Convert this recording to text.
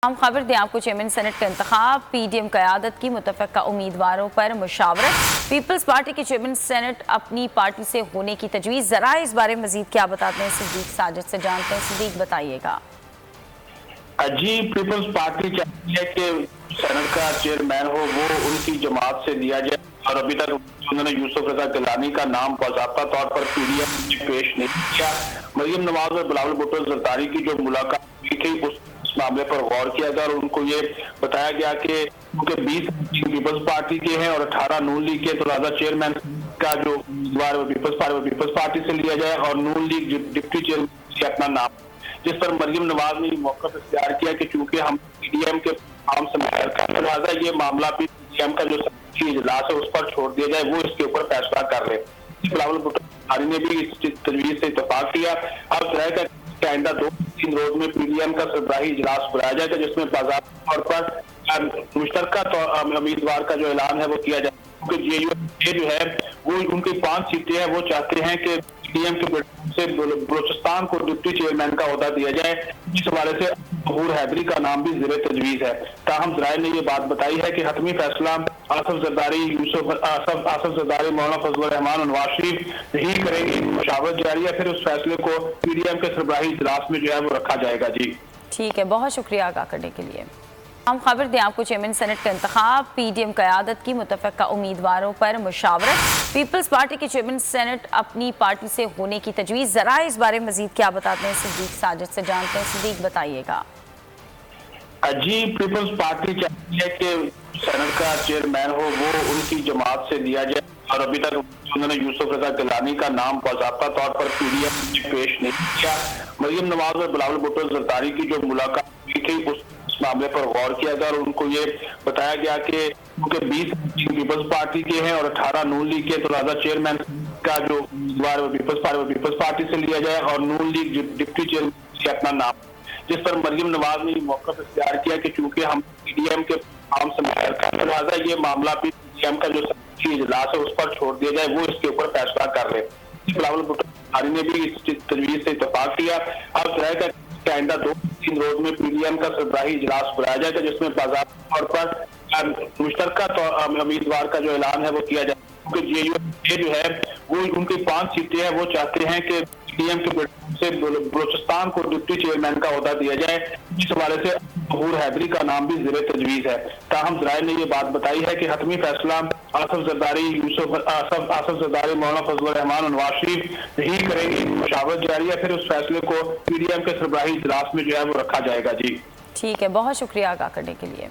हम खबर दें आपको। चेयरमैन सेनेट का इंतखाब, पीडीएम क़यादत की मुतफ़क़ा उम्मीदवारों पर मुशावरत। पीपल्स पार्टी के चेयरमैन सेनेट अपनी पार्टी से होने की तजवीज़। ज़रा इस बारे में मज़ीद क्या बताते हैं सिद्दीक साजिद से जानते हैं। सिद्दीक बताइएगा। जी, पीपल्स पार्टी चाहती है कि सेनेट का चेयरमैन हो वो उनकी जमात से दिया जाए और अभी तक उन्होंने यूसुफ रजा गिलानी का नाम बाज़ाब्ता तौर पर पीडीएम में पेश नहीं किया। मरियम नवाज और बिलावल भुट्टो जरदारी की जो मुलाकात हुई थी उस मामले पर गौर किया गया और उनको ये बताया गया कि उनके 20 पीपल्स पार्टी के हैं और 18 नून लीग के, तो लिहाजा चेयरमैन का जो उम्मीदवार है पीपल्स पार्टी से लिया जाए और नून लीग डिप्टी चेयरमैन से अपना नाम, जिस पर मरियम नवाज ने मौक़िफ़ इख्तियार किया कि चूंकि हम पीडीएम के काम से कर, लिहाजा ये मामला पीडीएम का जो इजलास है उस पर छोड़ दिया जाए, वो इसके ऊपर फैसला कर ले। बिलावल भुट्टो ने भी इस तजवीज से इत्तेफाक किया। अब तरह का आइंदा 2-3 रोज में पीडीएम का सरबराही इजलास बुलाया जाएगा, जिसमें बाज़ाब्ता तौर पर मुश्तरका उम्मीदवार का जो ऐलान है वो किया जाए, क्योंकि ये जो है वो उनकी 5 सीटें हैं। वो चाहते हैं कि पीडीएम के से बलोचिस्तान को डिप्टी चेयरमैन का ओहदा दिया जाए। इस हवाले से ज़हूर हैदरी का नाम भी ज़ेरे तजवीज़ है। ताहम ज़राए ने ये बात बताई है कि हतमी फैसला आसफ जरदारी, मौलाना फजल रहमान और नवाज शरीफ यही करेंगे। मुशावरत जारी है, फिर उस फैसले को पीडीएम के सरबराही इजलास में जो है वो रखा जाएगा। जी ठीक है, बहुत शुक्रिया आगाह करने के लिए। हम खबर दें आपको। चेयरमैन सेनेट का इंतखाब, पीडीएम क़यादत की मुतफ़क़ा उम्मीदवारों पर मुशावरत। पीपल्स पार्टी के चेयरमैन सेनेट अपनी पार्टी से होने की तजवीज़। ज़रा इस बारे में मज़ीद क्या बताते हैं सिद्दीक साजिद से जानते हैं। सिद्दीक बताइएगा। जी, पीपल्स पार्टी चाहती है कि सेनेट का चेयरमैन हो वो उनकी जमात से दिया जाए और अभी तक उन्होंने यूसुफ रजा गिलानी का नाम बाज़ाब्ता तौर पर पीडीएम में पेश नहीं किया। मरियम नवाज और बिलावल भुट्टो जरदारी की जो मुलाकात हुई थी उस मामले पर गौर किया गया और उनको ये बताया गया कि उनके 20 पीपल्स पार्टी के हैं और 18 नून लीग के, तो लिहाजा चेयरमैन का जो उम्मीदवार पीपल्स पार्टी से लिया जाए और नून लीग डिप्टी चेयरमैन से अपना नाम, जिस पर मरियम नवाज ने मौक़िफ़ इख्तियार किया कि चूंकि हम पीडीएम के काम से कर, लिहाजा ये मामला पीडीएम का जो इजलास है उस पर छोड़ दिया जाए, वो इसके ऊपर फैसला कर ले। बिलावल भुट्टो ने भी इस तजवीज से इत्तेफाक किया। अब तरह का आइंदा 2-3 रोज में पीडीएम का सरबराही इजलास बुलाया जाएगा, जिसमें बाज़ाब्ता तौर पर मुश्तरका उम्मीदवार का जो ऐलान है वो किया जाए, क्योंकि ये जो है वो उनकी 5 सीटें हैं। वो चाहते हैं कि पीडीएम के से बलोचिस्तान को डिप्टी चेयरमैन का ओहदा दिया जाए। इस हवाले से ज़हूर हैदरी का नाम भी ज़ेरे तजवीज़ है। ताहम ज़राए ने ये बात बताई है कि हतमी फैसला आसफ जरदारी, मौलाना फजल रहमान और नवाज शरीफ यही करेंगे। मुशावरत जारी है, फिर उस फैसले को पीडीएम के सरबराही इजलास में जो है वो रखा जाएगा। जी ठीक है, बहुत शुक्रिया आगाह करने के लिए।